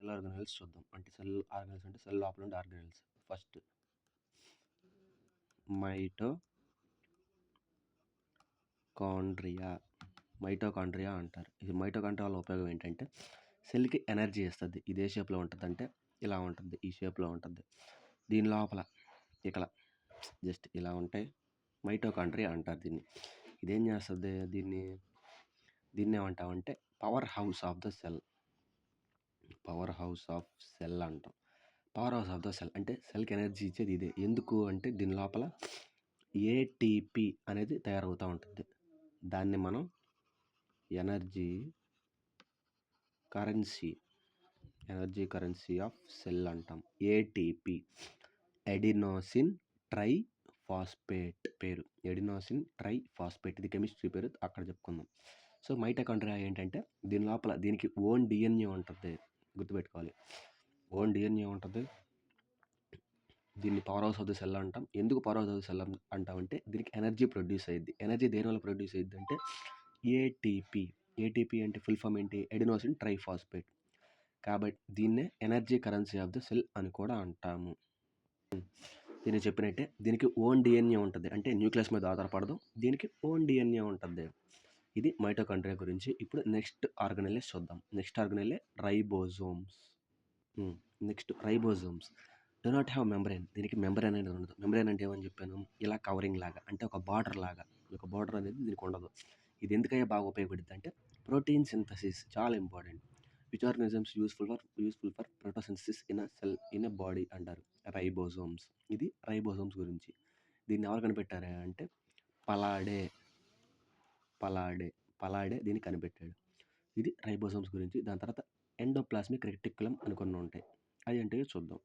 Cell organelles చూద్దాం. అంటే cell organelles అంటే సెల్ లోపల ఉండే ఆర్గనెల్స్. First mitochondria. మైటోకాండ్రియా అంటారు. ఇది మైటోకాండ్రియా వల్ల ఉపయోగం ఏంటంటే సెల్కి ఎనర్జీ ఇస్తుంది. ఇదే షేప్లో ఉంటుంది, అంటే ఇలా ఉంటుంది, ఈ షేప్లో ఉంటుంది. దీని లోపల ఇక్కడ జస్ట్ ఇలా ఉంటాయి, మైటోకాండ్రియా అంటారు దీన్ని. ఇదేం చేస్తుంది? దీన్ని ఏమంటామంటే power house of the cell. Power house of cell అంటాం. Power house of the cell అంటే సెల్కి ఎనర్జీ ఇచ్చేది ఇదే. ఎందుకు అంటే దీని లోపల ఏటీపీ అనేది తయారవుతూ ఉంటుంది. దాన్ని మనం ఎనర్జీ కరెన్సీ ఆఫ్ సెల్ అంటాం. ఏటీపీ ఎడినోసిన్ ట్రైఫాస్ఫేట్ పేరు. ఎడినోసిన్ ట్రైఫాస్ఫేట్ ఇది కెమిస్ట్రీ పేరు, అక్కడ చెప్పుకుందాం. సో మైటోకాండ్రియా ఏంటంటే దీని లోపల దీనికి ఓన్ డిఎన్ఏ ఉంటుంది, గుర్తుపెట్టుకోవాలి. ఓన్ డిఎన్ఏ ఉంటుంది. దీన్ని power house of the cell అంటాం. ఎందుకు power house of the cell అంటామంటే దీనికి ఎనర్జీ ప్రొడ్యూస్ అయ్యిద్ది. ఎనర్జీ దేని వల్ల ప్రొడ్యూస్ అయ్యిద్ది అంటే ఏటీపీ అంటే ఫుల్ ఫామ్ ఏంటి? Adenosine triphosphate. కాబట్టి దీన్నే energy currency of the cell అని కూడా అంటాము. దీన్ని చెప్పినట్టే దీనికి ఓన్ డిఎన్ఏ ఉంటుంది, అంటే న్యూక్లియస్ మీద ఆధారపడదు, దీనికి ఓన్ డిఎన్ఏ ఉంటుంది. ఇది మైటోకాండ్రియా గురించి. ఇప్పుడు నెక్స్ట్ ఆర్గనెల్లే చూద్దాం. Next organelle ribosomes. Do not have membrane. దీనికి మెంబ్రెయిన్ అనేది ఉండదు. మెంబ్రెయిన్ అంటే ఏమని చెప్పాను? ఇలా కవరింగ్ లాగా, అంటే ఒక బార్డర్ లాగా. ఒక బార్డర్ అనేది దీనికి ఉండదు. ఇది ఎందుకయ్యా బాగా ఉపయోగపడుతుంది అంటే ప్రోటీన్ సింథసిస్ చాలా important. Which organisms useful for protosynthesis in a cell in a body అంటారు రైబోజోమ్స్. ఇది రైబోజోమ్స్ గురించి. దీన్ని ఎవరు కనిపెట్టారా అంటే పలాడే దీన్ని కనిపెట్టాడు. ఇది రైబోజోమ్స్ గురించి. దాని తర్వాత ఎండోప్లాస్మిక్ రెటిక్యులం అని కొన్ని ఉంటాయి. అది ఏంటో చూద్దాం.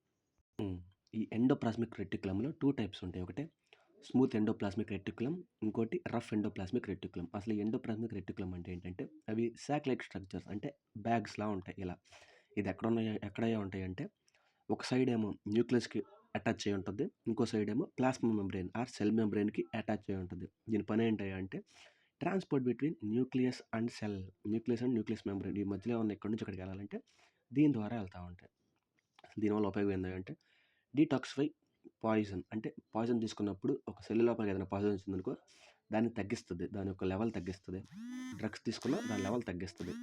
ఈ ఎండోప్లాస్మిక్ రెటిక్యులంలో 2 టైప్స్ ఉంటాయి. ఒకటి స్మూత్ ఎండోప్లాస్మిక్ రెటిక్యులం, ఇంకోటి రఫ్ ఎండోప్లాస్మిక్ రెటిక్యులం. అసలు ఎండోప్లాస్మిక్ రెటిక్యులం అంటే ఏంటంటే అవి సాక్ లైక్ స్ట్రక్చర్స్, అంటే బ్యాగ్స్లా ఉంటాయి ఇలా. ఇది ఎక్కడయ్యా ఉంటాయి అంటే ఒక సైడ్ ఏమో న్యూక్లియస్కి అటాచ్ అయి ఉంటుంది, ఇంకో సైడ్ ఏమో ప్లాస్మా మెంబ్రెయిన్ ఆర్ సెల్ మెంబ్రెయిన్కి అటాచ్ అయి ఉంటుంది. దీని పని ఏంటంటే అంటే transport between nucleus and cell. Nucleus membrane ఈ మధ్యలో ఉన్న ఇక్కడి నుంచి ఇక్కడికి వెళ్ళాలంటే దీని ద్వారా వెళ్తూ ఉంటాయి. దీనివల్ల ఉపయోగం ఏంటంటే డీటాక్సిఫై పాయిజన్, అంటే పాయిజన్ తీసుకున్నప్పుడు ఒక సెల్ లోపలికి ఏదైనా పాయిజన్ వచ్చిందనుకో దాన్ని తగ్గిస్తుంది, దాని యొక్క లెవెల్ తగ్గిస్తుంది. డ్రగ్స్ తీసుకున్న దాని లెవెల్ తగ్గిస్తుంది.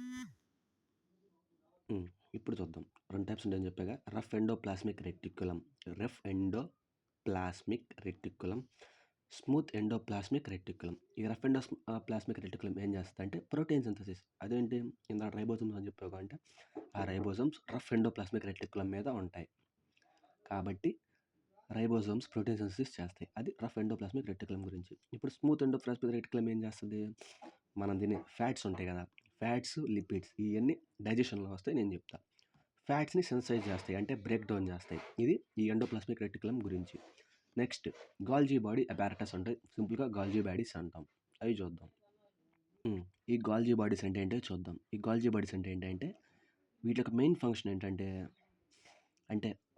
ఇప్పుడు చూద్దాం. 2 టైప్స్ ఉంటాయని చెప్పాగా. Rough endoplasmic reticulum, smooth endoplasmic reticulum. ఈ రఫ్ ఎండోప్లాస్మిక్ రెటిక్యులం ఏం చేస్తుంది అంటే ప్రోటీన్ సింథసిస్. అదేంటి ఇందాక రైబోజోమ్స్ అని చెప్పాగా, అంటే ఆ రైబోజోమ్స్ రఫ్ ఎండోప్లాస్మిక్ రెటిక్యులం మీద ఉంటాయి కాబట్టి రైబోజోమ్స్ ప్రోటీన్ సింథసిస్ చేస్తాయి. అది రఫ్ ఎండోప్లాస్మిక్ రెటిక్యులం గురించి. ఇప్పుడు స్మూత్ ఎండోప్లాస్మిక్ రెటిక్యులం ఏం చేస్తుంది? మనం దీన్ని ఫ్యాట్స్ ఉంటాయి కదా, ఫ్యాట్స్, లిపిడ్స్ ఇవన్నీ డైజెషన్లో వస్తాయి, నేను చెప్తా. ఫ్యాట్స్ని సెన్సైజ్ చేస్తాయి, అంటే బ్రేక్ డౌన్ చేస్తాయి. ఇది ఈ ఎండోప్లాస్మిక్ రెటిక్యులం గురించి. నెక్స్ట్ గాల్జీ బాడీ అపారటస్ అంటే సింపుల్గా గాల్జీ బాడీస్ అంటాం. అవి చూద్దాం. ఈ గాల్జీ బాడీస్ అంటే ఏంటో చూద్దాం. ఈ గాల్జీ బాడీస్ అంటే ఏంటంటే వీటి యొక్క మెయిన్ ఫంక్షన్ ఏంటంటే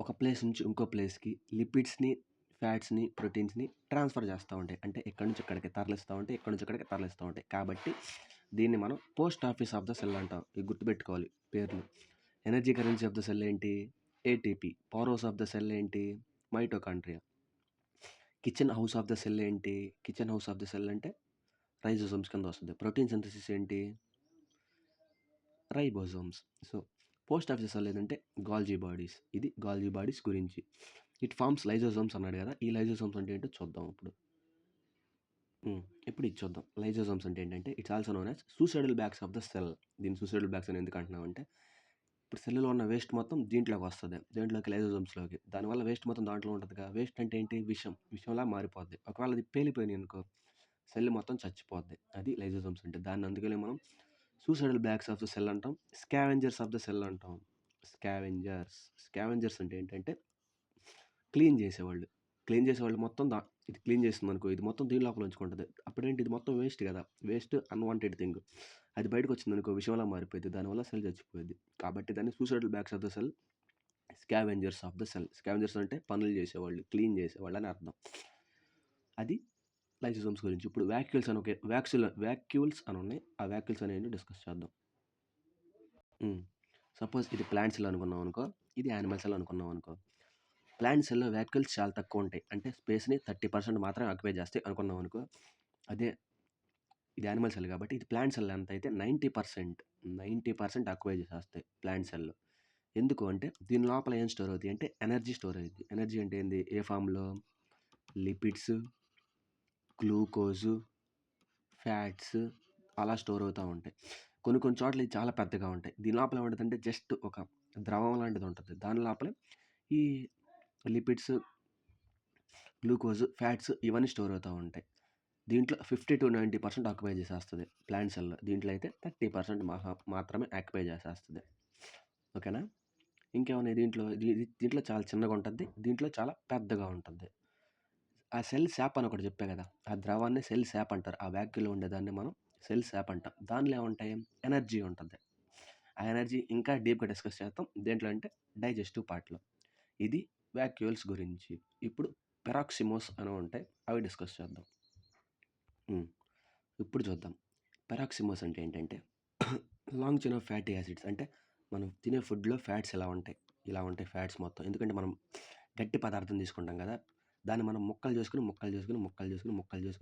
ఒక ప్లేస్ నుంచి ఇంకో ప్లేస్కి లిపిడ్స్ని, ఫ్యాట్స్ని, ప్రోటీన్స్ని ట్రాన్స్ఫర్ చేస్తూ ఉంటాయి. అంటే ఎక్కడి నుంచి ఇక్కడికి తరలిస్తూ ఉంటాయి. కాబట్టి దీన్ని మనం post office of the cell అంటాం. ఇది గుర్తుపెట్టుకోవాలి పేర్లు. Energy currency of the cell ఏంటి? ATP. Power house of the cell ఏంటి? Mitochondria. Kitchen house of the cell ఏంటి? Kitchen house of the cell అంటే రైబోజోమ్స్ కింద వస్తుంది. ప్రోటీన్ సింథసిస్ ఏంటి? Ribosomes. So post of the cell ఏంటంటే Golgi bodies. ఇది Golgi bodies గురించి. ఇట్ ఫార్మ్స్ లైజోజోమ్స్ అన్నాడు కదా, ఈ లైజోజోమ్స్ అంటే ఏంటో చూద్దాం ఇప్పుడు ఇది చూద్దాం. లైజోజోమ్స్ అంటే ఏంటంటే it's also known as suicidal bags of the cell. దీన్ని సూసైడల్ బ్యాగ్స్ అని ఎందుకు అంటున్నాం అంటే ఇప్పుడు సెల్లో ఉన్న వేస్ట్ మొత్తం దీంట్లోకి వస్తుంది, దేంట్లోకి? లైజోజోమ్స్లోకి. దానివల్ల వేస్ట్ మొత్తం దాంట్లో ఉంటుందిగా. వేస్ట్ అంటే ఏంటి? విషంలా మారిపోద్ది. ఒకవేళ అది పేలిపోయినాయి అనుకో సెల్ మొత్తం చచ్చిపోద్ది. అది లైజోజోమ్స్ అంటే. దాన్ని అందుకని మనం suicidal bags of the cell అంటాం, స్కావెంజర్స్ ఆఫ్ ద సెల్ అంటాం. స్కావెంజర్స్ అంటే ఏంటంటే క్లీన్ చేసేవాళ్ళు మొత్తం ఇది క్లీన్ చేస్తుంది అనుకో, ఇది మొత్తం దీని లోపల ఉంచుకుంటుంది. అప్పుడేంటి? ఇది మొత్తం వేస్ట్ కదా, వేస్ట్ అన్వాంటెడ్ థింగ్. అది బయటకు వచ్చింది అనుకో విషయంలా మారిపోయింది, దానివల్ల సెల్ చచ్చిపోయింది. కాబట్టి దాన్ని suicidal bags of the cell, scavengers of the cell. Scavengers అంటే పనులు చేసేవాళ్ళు, క్లీన్ చేసేవాళ్ళు అని అర్థం. అది లైజోజోమ్స్ గురించి. ఇప్పుడు వ్యాక్యూల్స్ అని ఉన్నాయి. ఆ వ్యాక్యూల్స్ అనేవి డిస్కస్ చేద్దాం. సపోజ్ ఇది ప్లాంట్ సెల్ అనుకున్నాం అనుకో, ఇది యానిమల్ సెల్ అనుకున్నాం అనుకో. ప్లాంట్ సెల్‌లో వాక్యూల్స్ చాలా తక్కువ ఉంటాయి. అంటే స్పేస్‌ని 30% మాత్రమే ఆక్యుపై చేస్తాయి అనుకున్నాం అనుకో. అదే ఇది యానిమల్ సెల్ కాబట్టి ఇది ప్లాంట్ సెల్ ఎంతైతే 90% ఆక్యుపై చేసేస్తాయి ప్లాంట్ సెల్‌లో. ఎందుకు అంటే దీని లోపల ఏం స్టోర్ అవుతాయి అంటే ఎనర్జీ స్టోర్ అవుద్ది. ఎనర్జీ అంటే ఏంది? ఏ ఫామ్‌లో? లిపిడ్స్, గ్లూకోజు, ఫ్యాట్స్ అలా స్టోర్ అవుతా ఉంటాయి. కొన్ని కొన్ని చోట్ల ఇది చాలా పెద్దగా ఉంటాయి. దీని లోపల ఏముంటదంటే జస్ట్ ఒక ద్రవం లాంటిది ఉంటది. దాని లోపలే ఈ లిపిడ్స్, గ్లూకోజ్, ఫ్యాట్స్ ఇవన్నీ స్టోర్ అవుతా ఉంటాయి. దీంట్లో 50-90% ఆక్యుపై చేసేస్తది ప్లాంట్ సెల్. దీంట్లో అయితే 30% మాత్రమే ఆక్యుపై చేసేస్తది. ఓకేనా? ఇంకేమున్నాయి దీంట్లో? దీంట్లో చాలా చిన్నగా ఉంటది. దీంట్లో చాలా పెద్దగా ఉంటది. ఆ సెల్ శాప్ అని ఒకటి చెప్పా కదా! ఆ ద్రవాన్ని సెల్ శాప్ అంటారు. ఆ వాక్యూమ్‌లో ఉండేదాన్ని మనం సెల్ శాప్ అంటాం. దానిలో ఏముంటాయి? ఎనర్జీ ఉంటది. ఆ ఎనర్జీ ఇంకా డీప్‌గా డిస్కస్ చేద్దాం. దేంట్లో అంటే డైజెస్టివ్ పార్ట్‌లో. ఇది వాక్యూల్స్ గురించి. ఇప్పుడు పెరాక్సిమోస్ అని ఉంటాయి. అవి డిస్కస్ చేద్దాం. ఇప్పుడు చూద్దాం. పెరాక్సిమోస్ అంటే ఏంటంటే long chain of fatty acids. అంటే మనం తినే ఫుడ్‌లో ఫ్యాట్స్ ఇలా ఉంటాయి ఫ్యాట్స్ మొత్తం. ఎందుకంటే మనం గట్టి పదార్థం తీసుకుంటాం కదా! దాన్ని మనం ముక్కలు చేసుకొని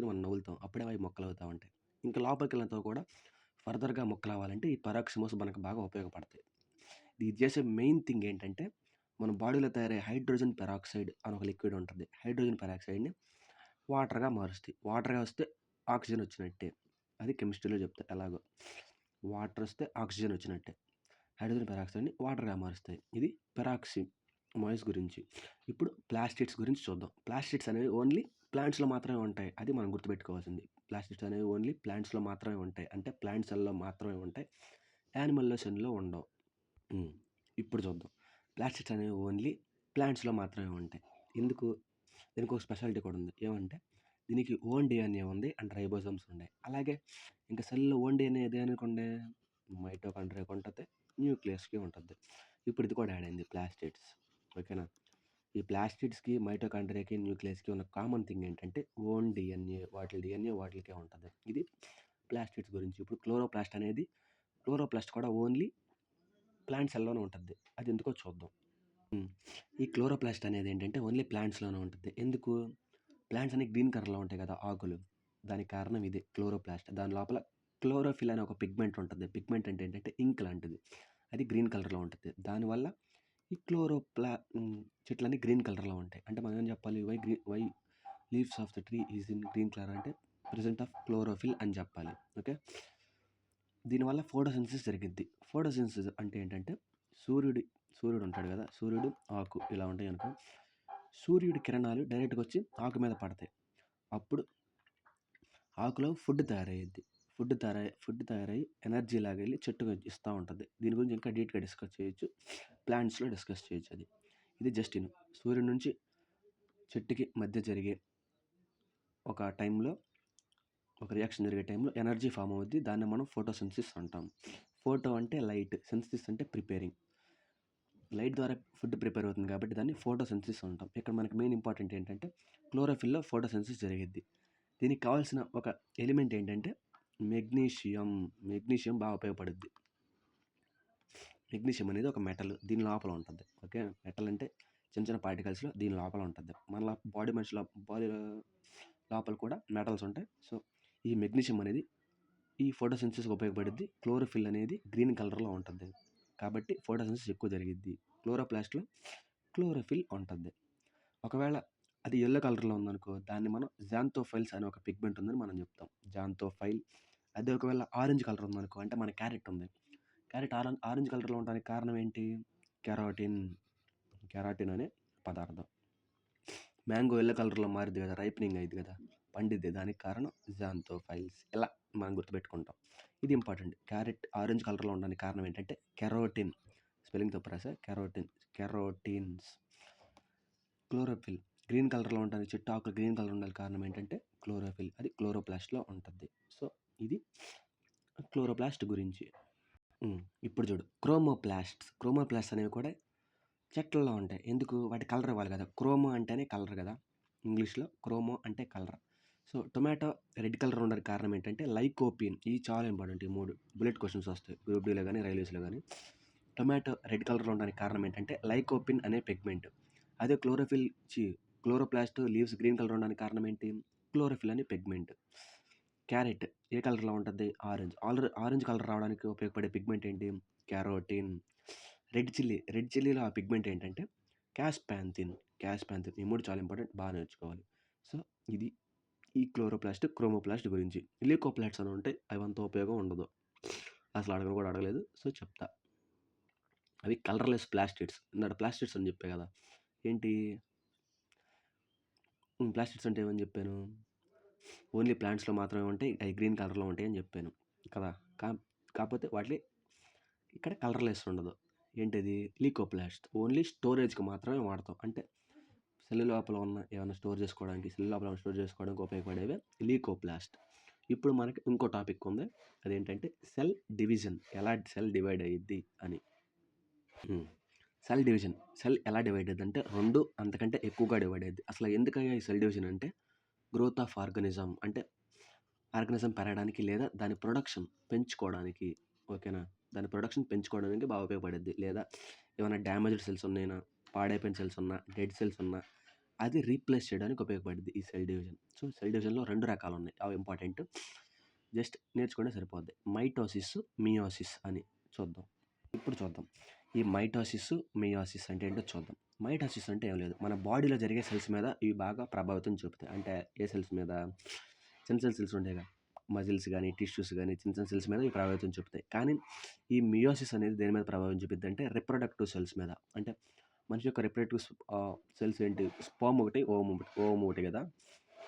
మనం నములుతాం. అప్పుడే అవి ముక్కలవుతా ఉంటాయి. ఇంకా లోపలికెళ్ళినంత కూడా ఫర్దర్‌గా ముక్కలవ్వాలంటే ఈ పెరాక్సిమోస్ మనకు బాగా ఉపయోగపడతాయి. ఇది చేసే మెయిన్ థింగ్ ఏంటంటే మన బాడీలో తయారయ్యే హైడ్రోజన్ పెరాక్సైడ్ అని ఒక లిక్విడ్ ఉంటది. హైడ్రోజన్ పెరాక్సైడ్‌ని వాటర్‌గా మారుస్తాయి. వాటర్‌గా వస్తే ఆక్సిజన్ వచ్చినట్టే. అది కెమిస్ట్రీలో చెప్తారు ఎలాగో. వాటర్ వస్తే ఆక్సిజన్ వచ్చినట్టే. హైడ్రోజన్ పెరాక్సైడ్‌ని వాటర్‌గా మారుస్తాయి. ఇది పెరాక్సిమోస్ గురించి. ఇప్పుడు ప్లాస్టిడ్స్ గురించి చూద్దాం. ప్లాస్టిడ్స్ అనేవి ఓన్లీ ప్లాంట్స్‌లో మాత్రమే ఉంటాయి. అది మనం గుర్తుపెట్టుకోవాల్సింది. ప్లాస్టిడ్స్ అనేవి ఓన్లీ ప్లాంట్స్‌లో మాత్రమే ఉంటాయి. అంటే ప్లాంట్ సెల్‌లో మాత్రమే ఉంటాయి. యానిమల్ సెల్‌లో ఉండవు. ఇప్పుడు చూద్దాం. ప్లాస్టిడ్స్ అనేవి ఓన్లీ ప్లాంట్స్‌లో మాత్రమే ఉంటాయి. ఎందుకు? దీనికి ఒక స్పెషాలిటీ కూడా ఉంది. ఏమంటే దీనికి ఓన్ డీఎన్ఏ ఉంది అండ్ రైబోజోమ్స్ ఉన్నాయి. అలాగే ఇంకా సెల్‌లో ఓన్ డీఎన్ఏ దేనికుండే? మైటోకాండ్రియాకి ఉంటది. న్యూక్లియస్‌కి ఉంటది. ఇప్పుడు ఇది కూడా యాడ్ అయింది ప్లాస్టిడ్స్. ఓకేనా? ఈ ప్లాస్టిడ్స్‌కి, మైటోకాండ్రియాకి, న్యూక్లియస్‌కి ఉన్న కామన్ థింగ్ ఏంటంటే ఓన్ డీఎన్ఏ. వాటిల డీఎన్ఏ వాటిలకే ఉంటది. ఇది ప్లాస్టిడ్స్ గురించి. ఇప్పుడు క్లోరోప్లాస్ట్ కూడా ఓన్లీ ప్లాంట్ సెల్‌లోనే ఉంటది. అది ఎందుకో చూద్దాం. ఈ క్లోరోప్లాస్ట్ అనేది ఏంటంటే ఓన్లీ ప్లాంట్స్‌లోనే ఉంటది. ఎందుకు? ప్లాంట్స్ అన్ని గ్రీన్ కలర్‌లో ఉంటాయి కదా! ఆకులు. దానికి కారణం ఇదే క్లోరోప్లాస్ట్. దాని లోపల క్లోరోఫిల్ అనే ఒక పిగ్మెంట్ ఉంటది. పిగ్మెంట్ అంటే ఏంటంటే ఇంక్ లాంటిది. అది గ్రీన్ కలర్‌లో ఉంటది. దానివల్ల ఈ చెట్లన్నీ గ్రీన్ కలర్‌లో ఉంటాయి. అంటే మనం ఏం చెప్పాలి? Why leaves of the tree is in green colour అంటే ప్రెజెంట్ ఆఫ్ క్లోరోఫిల్ అని చెప్పాలి. ఓకే. దీనివల్ల ఫోటోసింథసిస్ జరిగిద్ది. ఫోటోసింథసిస్ అంటే ఏంటంటే సూర్యుడు ఉంటాడు కదా! సూర్యుడు, ఆకు ఇలా ఉంటాయి అనుకో. సూర్యుడి కిరణాలు డైరెక్ట్‌గా వచ్చి ఆకు మీద పడతాయి. అప్పుడు ఆకులో ఫుడ్ తయారయ్యిద్ది. ఫుడ్ తయారయ్యి ఎనర్జీ లాగా వెళ్ళి చెట్టుకు ఇస్తా ఉంటది. దీని గురించి ఇంకా డీప్‌గా డిస్కస్ చేయొచ్చు. ప్లాంట్స్‌లో డిస్కస్ చేయొచ్చు అది. ఇది జస్ట్ సూర్యుడి నుంచి చెట్టుకి మధ్య జరిగే ఒక టైంలో ఒక రియాక్షన్ జరిగే టైంలో ఎనర్జీ ఫామ్ అవుద్ది. దాన్ని మనం ఫోటోసింథసిస్ అంటాం. ఫోటో అంటే లైట్, సింథసిస్ అంటే ప్రిపేరింగ్. లైట్ ద్వారా ఫుడ్ ప్రిపేర్ అవుతుంది కాబట్టి దాన్ని ఫోటోసింథసిస్ అంటాం. ఇక్కడ మనకి మెయిన్ ఇంపార్టెంట్ ఏంటంటే క్లోరోఫిల్‌లో ఫోటోసింథసిస్ జరిగిద్ది. దీనికి కావాల్సిన ఒక ఎలిమెంట్ ఏంటంటే మెగ్నీషియం. మెగ్నీషియం బాగా ఉపయోగపడుద్ది. మెగ్నీషియం అనేది ఒక మెటల్. దీని లోపల ఉంటది. ఓకే. మెటల్ అంటే చిన్న చిన్న పార్టికల్స్‌లో దీని లోపల ఉంటది. మన బాడీ లోపల కూడా మెటల్స్ ఉంటాయి. సో, ఈ మెగ్నీషియం అనేది ఈ ఫోటోసింథసిస్‌కి ఉపయోగపడుద్ది. క్లోరోఫిల్ అనేది గ్రీన్ కలర్‌లో ఉంటది. కాబట్టి ఫోటోసింథసిస్ ఎక్కువ జరిగిద్ది. క్లోరోప్లాస్ట్‌లో క్లోరోఫిల్ ఉంటది. ఒకవేళ అది యెల్లో కలర్‌లో ఉందనుకో, దాన్ని మనం జాంతోఫైల్స్ అనే ఒక పిగ్మెంట్ ఉందని మనం చెప్తాం. జాంతోఫైల్. అదే ఒకవేళ ఆరెంజ్ కలర్ ఉందనుకో, అంటే మన క్యారెట్ ఉంది. క్యారెట్ ఆరెంజ్ కలర్‌లో ఉండడానికి కారణం ఏంటి? కెరాటిన్. కెరాటిన్ అనే పదార్థం. మ్యాంగో యెల్లో కలర్‌లో మారిద్ది కదా! రైపెనింగ్ అయ్యిద్ది కదా! పండిద్ది. దానికి కారణం జాంతోఫైల్స్. ఇలా మనం గుర్తుపెట్టుకుంటాం. ఇది ఇంపార్టెంట్. క్యారెట్ ఆరెంజ్ కలర్‌లో ఉండడానికి కారణం ఏంటంటే కెరోటిన్. స్పెల్లింగ్ తప్పు రాసా. కెరోటిన్స్. క్లోరోఫిల్. గ్రీన్ కలర్‌లో ఉండడానికి చెట్టు ఆకులు గ్రీన్ కలర్ ఉండడానికి కారణం ఏంటంటే క్లోరోఫిల్. అది క్లోరోప్లాస్ట్‌లో ఉంటది. సో, ఇది క్లోరోప్లాస్ట్ గురించి. ఇప్పుడు చూడు క్రోమోప్లాస్ట్స్ అనేవి కూడా చెట్లలో ఉంటాయి. ఎందుకు? వాటి కలర్ ఇవ్వాలి కదా! క్రోమో అంటేనే కలర్ కదా! ఇంగ్లీష్‌లో క్రోమో అంటే colour. So, tomato red colour ఉండడానికి కారణం ఏంటంటే లైకోపీన్. ఇవి చాలా ఇంపార్టెంట్. ఈ 3 బుల్లెట్ క్వెషన్స్ వస్తాయి. గ్రూప్ డీలో గానీ, రైల్వేస్‌లో గానీ. టొమాటో రెడ్ కలర్‌లో ఉండడానికి కారణం ఏంటంటే లైకోపిన్ అనే పిగ్మెంట్. అదే క్లోరోప్లాస్ట్ లీవ్స్ గ్రీన్ కలర్ ఉండడానికి కారణం ఏంటి? క్లోరోఫిల్ అనే పిగ్మెంట్. క్యారెట్ ఏ కలర్‌లో ఉంటది? ఆరెంజ్. ఆరెంజ్ కలర్ రావడానికి ఉపయోగపడే పిగ్మెంట్ ఏంటి? క్యారోటిన్. రెడ్ చిల్లీలో ఆ పిగ్మెంట్ ఏంటంటే క్యాస్పాంథిన్. ఈ 3 చాలా ఇంపార్టెంట్, బాగా నేర్చుకోవాలి. సో, ఇది ఈ క్లోరోప్లాస్ట్, క్రోమోప్లాస్ట్ గురించి. లీకోప్లాస్ట్స్ అని ఉంటాయి, అవి అంత ఉపయోగం ఉండదు. అసలు అడగను కూడా అడగలేదు. సో, చెప్తా. అవి కలర్‌లెస్ ప్లాస్టిడ్స్. ఇందాక ప్లాస్టిడ్స్ అని చెప్పా కదా! ఏంటి? ప్లాస్టిడ్స్ అంటే ఏమని చెప్పాను? ఓన్లీ ప్లాంట్స్‌లో మాత్రమే ఉంటాయి. అవి గ్రీన్ కలర్‌లో ఉంటాయని చెప్పాను కదా! కాకపోతే వాటిని ఇక్కడ కలర్‌లెస్ ఉండదు. ఏంటిది? లీకోప్లాస్ట్. ఓన్లీ స్టోరేజ్‌కి మాత్రమే వాడతాం. అంటే సెల్ లోపల ఉన్న ఏమైనా స్టోర్ చేసుకోవడానికి ఉపయోగపడేవే లీకోప్లాస్ట్. ఇప్పుడు మనకి ఇంకో టాపిక్ ఉంది. అదేంటంటే సెల్ డివిజన్. ఎలా సెల్ డివైడ్ అయ్యిద్ది అని. సెల్ ఎలా డివైడ్ అయ్యిద్దంటే 2 అంతకంటే ఎక్కువగా డివైడ్ అయ్యిద్ది. అసలు ఎందుకయ్యా ఈ సెల్ డివిజన్ అంటే గ్రోత్ ఆఫ్ ఆర్గానిజం, అంటే ఆర్గానిజం పెరగడానికి లేదా దాని ప్రొడక్షన్ పెంచుకోవడానికి. ఓకేనా? దాని ప్రొడక్షన్ పెంచుకోవడానికి బాగా ఉపయోగపడిద్ది. లేదా ఏమైనా డ్యామేజ్డ్ సెల్స్ ఉన్నాయినా, పాడైపోయిన సెల్స్ ఉన్నా, డెడ్ సెల్స్ ఉన్నా అది రీప్లేస్ చేయడానికి ఉపయోగపడిద్ది ఈ సెల్ డివిజన్. సో, సెల్ డివిజన్‌లో 2 రకాలు ఉన్నాయి. అవి ఇంపార్టెంట్. జస్ట్ నేర్చుకుంటే సరిపోద్ది. మైటోసిస్, మియోసిస్ అని చూద్దాం. ఇప్పుడు చూద్దాం. ఈ మైటోసిస్, మియోసిస్ అంటే ఏంటో చూద్దాం. మైటోసిస్ అంటే ఏం లేదు, మన బాడీలో జరిగే సెల్స్ మీద ఇవి బాగా ప్రభావితం చూపుతాయి. అంటే ఏ సెల్స్ మీద? చిన్న సెల్స్ ఉంటాయిగా, మజిల్స్ కానీ, టిష్యూస్ కానీ, చిన్న సెల్స్ మీద ఇవి ప్రభావితం చూపుతాయి. కానీ ఈ మియోసిస్ అనేది దేని మీద ప్రభావం చూపిద్ది అంటే రిప్రొడక్టివ్ సెల్స్ మీద. అంటే మనిషి యొక్క రిప్రొడక్టివ్ సెల్స్ ఏంటి? స్పర్మ్ ఒకటి, ఓవం ఒకటి కదా.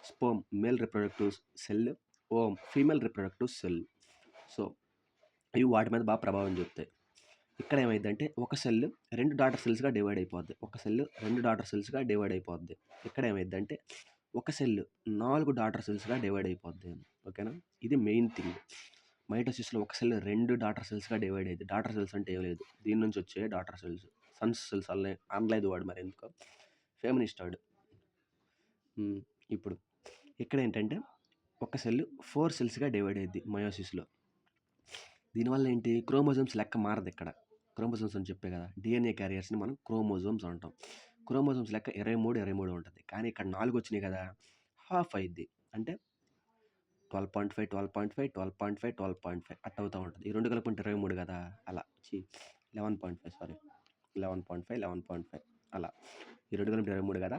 Sperm male reproductive cell, ovum female reproductive cell. So, ఇవి వాటి మీద బాగా ప్రభావం చూపుతాయి. ఇక్కడ ఏమైందంటే ఒక సెల్ 2 డాటర్ సెల్స్‌గా డివైడ్ అయిపోద్ది. ఇక్కడ ఏమైద్దంటే ఒక సెల్ 4 డాటర్ సెల్స్‌గా డివైడ్ అయిపోద్ది. ఓకేనా? ఇది మెయిన్ థింగ్. మైటోసిస్‌లో ఒక సెల్ 2 డాటర్ సెల్స్‌గా డివైడ్ అయ్యిద్ది. డాటర్ సెల్స్ అంటే ఏం లేదు, దీని నుంచి వచ్చే డాటర్ సెల్స్. సన్స్ సెల్స్ అనలేదు వాడు, మరి ఎందుకో ఫెమినిస్ట్ వాడు. ఇప్పుడు ఇక్కడ ఏంటంటే ఒక సెల్ 4 సెల్స్‌గా డివైడ్ అయ్యిద్ది మయోసిస్‌లో. దీనివల్ల ఏంటి? క్రోమోజోమ్స్ లెక్క మారదు ఇక్కడ. క్రోమోజోమ్స్ అని చెప్పే కదా, డిఎన్ఏ క్యారియర్స్ని మనం క్రోమోజోమ్స్ అంటాం. క్రోమోజోమ్స్ లెక్క 23 ఉంటుంది. కానీ ఇక్కడ 4 వచ్చినాయి కదా, హాఫ్ అయ్యిద్ది. అంటే 12.5 అట్ట అవుతూ ఉంటుంది. ఈ 2 కలుపుకుంటే 23 కదా, అలా 11.5 అలా. ఈ 2 కలిపి 23 కదా,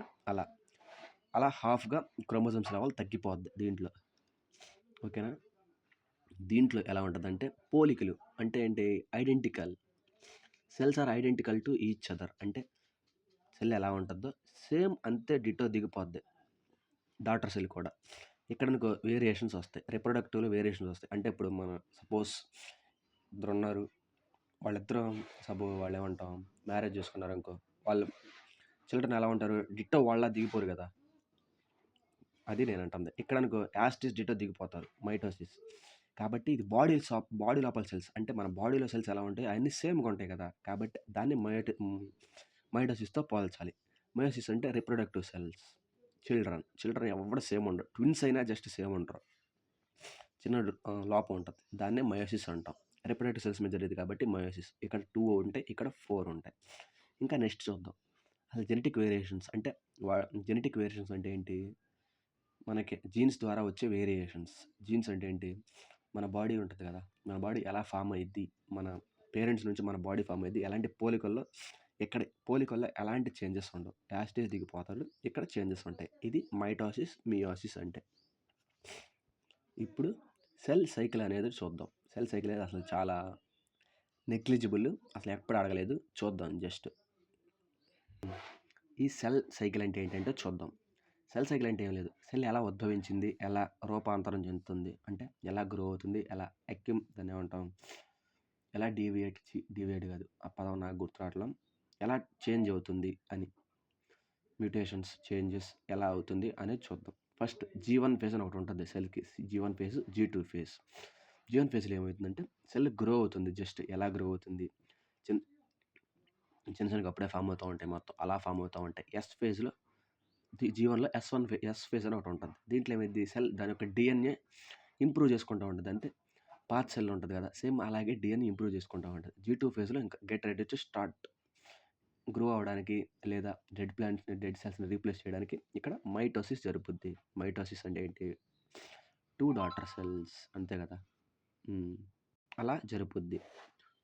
అలా హాఫ్గా క్రోమోజోమ్స్ లెవెల్ తగ్గిపోద్ది దీంట్లో. ఓకేనా? దీంట్లో ఎలా ఉంటుందంటే పోలికలు అంటే ఏంటి? Identical. Cells are identical to each other. అంటే సెల్ ఎలా ఉంటుందో సేమ్ అంతే డిటో దిగిపోద్ది డాటర్ సెల్ కూడా. ఇక్కడ నీకు వేరియేషన్స్ వస్తాయి, రిప్రొడక్టివ్లో వేరియేషన్స్ వస్తాయి. అంటే ఇప్పుడు మన సపోజ్ ఇద్దరు ఉన్నారు, వాళ్ళు ఏమంటాం, మ్యారేజ్ చేసుకున్నారు అనుకో, వాళ్ళు చిల్డ్రన్ ఎలా ఉంటారు? డిట్టో వాళ్ళ దిగిపోరు కదా, అది నేను అంటుంది. ఇక్కడ అనుకో యాస్టిస్ డిటో దిగిపోతారు, మైటోసిస్. కాబట్టి ఇది బాడీ లోపల సెల్స్. అంటే మన బాడీలో సెల్స్ ఎలా ఉంటాయి, అన్నీ సేమ్గా ఉంటాయి కదా, కాబట్టి దాన్ని మైటోసిస్తో పోల్చాలి. మయోసిస్ అంటే రిప్రొడక్టివ్ సెల్స్. చిల్డ్రన్ ఎవరు సేమ్ ఉండరు, ట్విన్స్ అయినా జస్ట్ సేమ్ ఉండరు, చిన్న లోపం ఉంటుంది, దాన్నే మయోసిస్ అంటాం. రిప్రొడక్టివ్ సెల్స్ మీద జరిగింది కాబట్టి మయోసిస్. ఇక్కడ 2 ఉంటాయి, ఇక్కడ 4 ఉంటాయి. ఇంకా నెక్స్ట్ చూద్దాం. అసలు జెనెటిక్ వేరియేషన్స్ అంటే ఏంటి? మనకి జీన్స్ ద్వారా వచ్చే వేరియేషన్స్. జీన్స్ అంటే ఏంటి? మన బాడీ ఉంటుంది కదా, మన బాడీ ఎలా ఫామ్ అయ్యిద్ది, మన పేరెంట్స్ నుంచి మన బాడీ ఫామ్ అయ్యిద్ది, ఎలాంటి పోలికల్లో ఎలాంటి చేంజెస్ ఉండవు, యాస్టేజ్ దిగిపోతాడు, ఇక్కడ చేంజెస్ ఉంటాయి. ఇది మైటోసిస్, మియోసిస్ అంటే. ఇప్పుడు సెల్ సైకిల్ అనేది చూద్దాం. సెల్ సైకిల్ అనేది అసలు చాలా నెగ్లిజిబుల్, అసలు ఎప్పుడు అడగలేదు, చూద్దాం జస్ట్. ఈ సెల్ సైకిల్ అంటే ఏంటంటే చూద్దాం. సెల్ సైకిల్ అంటే ఏం లేదు, సెల్ ఎలా ఉద్భవించింది, ఎలా రూపాంతరం చెందుతుంది, అంటే ఎలా గ్రో అవుతుంది, దాన్ని ఏమంటాం, ఎలా డీవియేట్ కాదు, ఆ పదం నాకు గుర్తురావట్లం, ఎలా చేంజ్ అవుతుంది అని, మ్యూటేషన్స్, చేంజెస్ ఎలా అవుతుంది అనేది చూద్దాం. ఫస్ట్ G1 ఫేజ్ అని ఒకటి ఉంటుంది సెల్కి. G1 phase, G2 phase. G1 ఫేజ్లో ఏమవుతుందంటే సెల్ గ్రో అవుతుంది. జస్ట్ ఎలా గ్రో అవుతుంది, చిన్నగా అప్పుడే ఫామ్ అవుతూ ఉంటాయి, మొత్తం అలా ఫామ్ అవుతూ ఉంటాయి. G1లో ఎస్ ఫేజ్ అని ఒకటి ఉంటుంది. దీంట్లో ఏమైంది, సెల్ దాని యొక్క డిఎన్ఏ ఇంప్రూవ్ చేసుకుంటూ ఉంటుంది. అంటే పాత్ సెల్ ఉంటుంది కదా, సేమ్ అలాగే డిఎన్ఏ ఇంప్రూవ్ చేసుకుంటూ ఉంటుంది. G2 ఫేజ్లో ఇంకా get ready to start grow అవ్వడానికి లేదా డెడ్ సెల్స్ని రీప్లేస్ చేయడానికి ఇక్కడ మైటోసిస్ జరుగుద్ది. మైటోసిస్ అంటే ఏంటి? 2 డాటర్ సెల్స్ అంతే కదా. అలా జరుగుద్ది.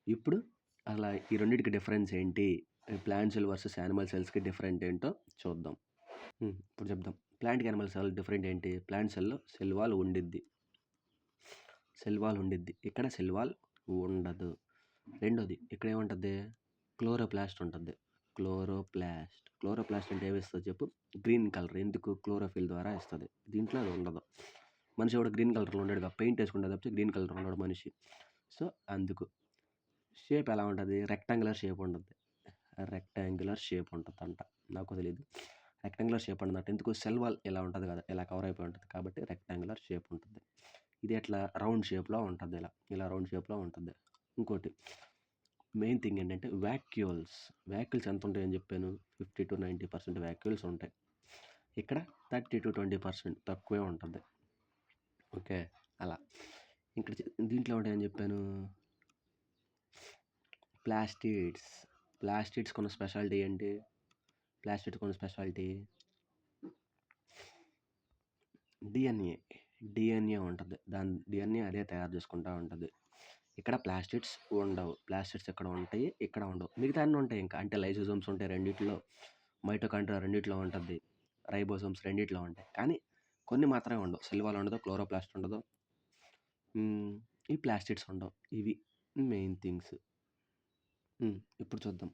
ఇప్పుడు అలా ఈ రెండింటికి డిఫరెన్స్ ఏంటి, ప్లాంట్ సెల్ వర్సెస్ యానిమల్ సెల్స్కి డిఫరెంట్ ఏంటో చూద్దాం. ఇప్పుడు చెప్దాం. ప్లాంట్కి యానిమల్ సెల్ డిఫరెంట్ ఏంటి? ప్లాంట్ సెల్లో సెల్ వాల్ ఉండిద్ది, ఇక్కడ సెల్ వాల్ ఉండదు. రెండోది ఇక్కడ ఏముంటుంది? క్లోరోప్లాస్ట్ ఉంటుంది. క్లోరోప్లాస్ట్ అంటే ఏమిస్తుంది చెప్పు? Green colour. ఎందుకు? క్లోరోఫిల్ ద్వారా ఇస్తుంది. దీంట్లో అది ఉండదు. మనిషి కూడా గ్రీన్ కలర్లో ఉండడు, పెయింట్ వేసుకుంటుంది తప్పితే గ్రీన్ కలర్ ఉండడు మనిషి. సో అందుకు షేప్ ఎలా ఉంటుంది? రెక్టాంగులర్ షేప్ ఉంటుంది. అంట, నాకు తెలియదు. రెక్టాంగులర్ షేప్ ఉంటుంది. ఎందుకు? సెల్ వాల్ ఇలా ఉంటుంది కదా, ఇలా కవర్ అయిపోయి ఉంటుంది కాబట్టి రెక్టాంగులర్ షేప్ ఉంటుంది. ఇది ఎట్లా? రౌండ్ షేప్లో ఉంటుంది. ఇలా రౌండ్ షేప్లో ఉంటుంది. ఇంకోటి మెయిన్ థింగ్ ఏంటంటే వ్యాక్యూల్స్ ఎంత ఉంటాయని చెప్పాను? 50 to 90% వ్యాక్యూల్స్ ఉంటాయి. ఇక్కడ 30 to 20% తక్కువే ఉంటుంది. ఓకే, అలా. ఇక్కడ దీంట్లో ఉంటాయని చెప్పాను ప్లాస్టిడ్స్ కొన్న స్పెషాలిటీ ఏంటి? డిఎన్ఏ ఉంటుంది. దాని డిఎన్ఏ అదే తయారు చేసుకుంటూ ఉంటుంది. ఇక్కడ ప్లాస్టిడ్స్ ఉండవు. ప్లాస్టిడ్స్ ఎక్కడ ఉంటాయి? ఇక్కడ ఉండవు. మిగతా అన్నీ ఉంటాయి ఇంకా. అంటే లైసోజోమ్స్ ఉంటాయి రెండిట్లో, మైటోకాండ్రియా రెండిట్లో ఉంటుంది, రైబోసోమ్స్ రెండిట్లో ఉంటాయి. కానీ కొన్ని మాత్రమే ఉండవు. సెల్ వాల్ ఉండదు, క్లోరోప్లాస్ట్ ఉండదు, ఈ ప్లాస్టిడ్స్ ఉండవు. ఇవి మెయిన్ థింగ్స్. ఇప్పుడు చూద్దాం.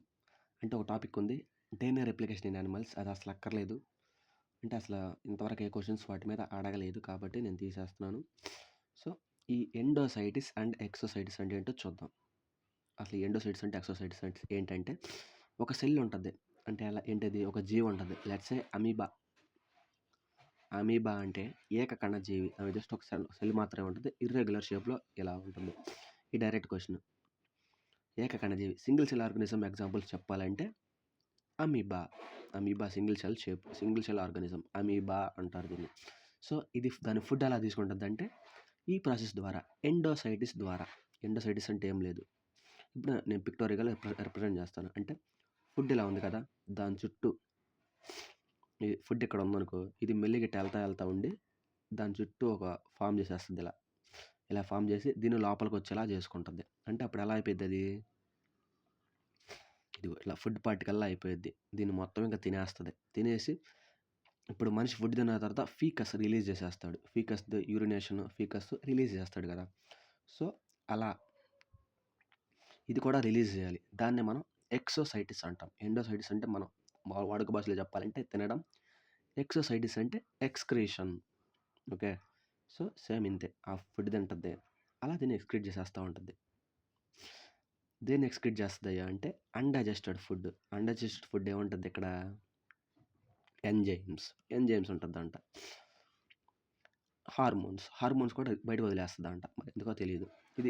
అంటే ఒక టాపిక్ ఉంది, DNA రెప్లికేషన్ ఇన్ యానిమల్స్. అది అసలు అక్కర్లేదు. అంటే అసలు ఇంతవరకు ఏ క్వశ్చన్స్ వాటి మీద అడగలేదు కాబట్టి నేను తీసేస్తున్నాను. సో ఈ ఎండోసైటిస్ అండ్ ఎక్సోసైటిస్ అంటే ఏంటో చూద్దాం. అసలు ఎండోసైటిస్ అంటే ఎక్సోసైటిస్ అంటే ఏంటంటే ఒక సెల్ ఉంటుంది. అంటే అలా ఏంటిది? ఒక జీవి ఉంటుంది. లెట్స్ సే అమీబా అంటే ఏకకణ జీవి. అవి జస్ట్ ఒక సెల్ మాత్రమే ఉంటుంది, ఇర్రెగ్యులర్ షేప్లో ఇలా ఉంటుంది. ఈ డైరెక్ట్ క్వశ్చన్. ఏకకణ జీవి, సింగిల్ సెల్ ఆర్గానిజం ఎగ్జాంపుల్స్ చెప్పాలంటే amoeba single cell organism, amoeba అంటారు దీన్ని. సో ఇది దాని ఫుడ్ ఎలా తీసుకుంటుంది అంటే ఈ ప్రాసెస్ ద్వారా, ఎండోసైటిస్ అంటే ఏం లేదు. ఇప్పుడు నేను పిక్టోరికల్ రిప్రజెంట్ చేస్తాను. అంటే ఫుడ్ ఇలా ఉంది కదా, దాని చుట్టూ ఈ ఫుడ్ ఇక్కడ ఉందనుకో, ఇది మెల్లిగా వెళ్తా ఉండి దాని చుట్టూ ఒక ఫామ్ చేసేస్తుంది. ఇలా ఫామ్ చేసి దీన్ని లోపలికి వచ్చేలా చేసుకుంటుంది. అంటే అప్పుడు ఎలా అయిపోయింది? అది ఇది ఇట్లా ఫుడ్ పార్టికల్లా అయిపోయింది. దీన్ని మొత్తం ఇంకా తినేసి ఇప్పుడు మనిషి ఫుడ్ తిన్న తర్వాత ఫీకస్ రిలీజ్ చేసేస్తాడు. యూరినేషన్ ఫీకస్ రిలీజ్ చేస్తాడు కదా. సో అలా ఇది కూడా రిలీజ్ చేయాలి. దాన్ని మనం ఎక్సోసైటిస్ అంటాం. ఎండోసైటిస్ అంటే మనం వాడుక భాషలో చెప్పాలంటే తినడం, ఎక్సోసైటిస్ అంటే ఎక్స్క్రీషన్. ఓకే, సో సేమ్ ఇంతే. ఆ ఫుడ్ తింటుంది, అలా దీన్ని ఎక్స్క్రీట్ చేసేస్తూ ఉంటుంది. దేన్ని ఎక్స్క్రీట్ చేస్తుందయ్యా అంటే అన్డైజెస్టెడ్ ఫుడ్ ఏముంటుంది ఇక్కడ? ఎంజైమ్స్ ఉంటుందంట. హార్మోన్స్ కూడా బయట వదిలేస్తుందంట, మరి ఎందుకో తెలియదు. ఇది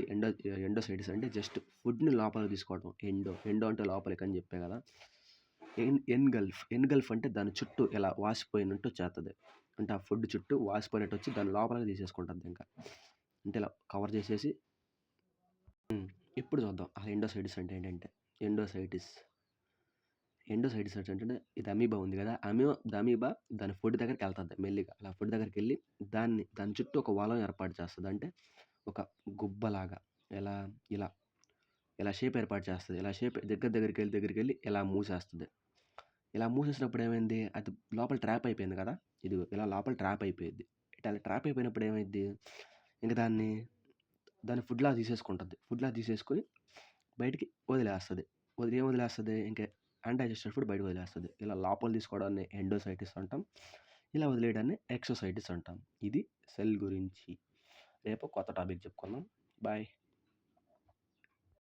ఎండోసైటిస్ అంటే జస్ట్ ఫుడ్ని లోపలికి తీసుకోవడం. ఎండో అంటే లోపలికి అని చెప్పే కదా. ఎన్గల్ఫ్ అంటే దాని చుట్టూ ఇలా వాసిపోయినట్టు చేస్తుంది. అంటే ఆ ఫుడ్ చుట్టూ వాసిపోయినట్టు వచ్చి దాని లోపలికి తీసేసుకుంటుంది. ఇంకా అంటే ఇలా కవర్ చేసేసి. ఇప్పుడు చూద్దాం ఆ ఎండోసైటిస్ అంటే ఏంటంటే, ఎండోసైటిస్ అంటే ఇది అమీబా ఉంది కదా, అమీబా దాని ఫుడ్ దగ్గరికి వెళ్తుంది మెల్లిగా. అలా ఫుడ్ దగ్గరికి వెళ్ళి దాని చుట్టూ ఒక వలం ఏర్పాటు చేస్తుంది. అంటే ఒక గుబ్బలాగా ఇలా షేప్ ఏర్పాటు చేస్తుంది. ఇలా షేప్ దగ్గరికి వెళ్ళి ఇలా మూసేస్తుంది. ఇలా మూసేసినప్పుడు ఏమైంది? అది లోపల ట్రాప్ అయిపోయింది కదా. ఇది ఇలా లోపల ట్రాప్ అయిపోయింది. ఇట్లా ట్రాప్ అయిపోయినప్పుడు ఏమైంది? ఇంకా దాన్ని ఫుడ్లా తీసేసుకొని బయటికి వదిలేస్తుంది. ఏం వదిలేస్తుంది? ఇంకా అన్డైజెస్టెడ్ ఫుడ్ బయటకు వదిలేస్తుంది. ఇలా లోపల తీసుకోవడాన్ని ఎండోసైటిస్ అంటాం, ఇలా వదిలేయడాన్ని ఎక్సోసైటిస్ అంటాం. ఇది సెల్ గురించి. రేపు కొత్త టాపిక్ చెప్పుకుందాం. బాయ్.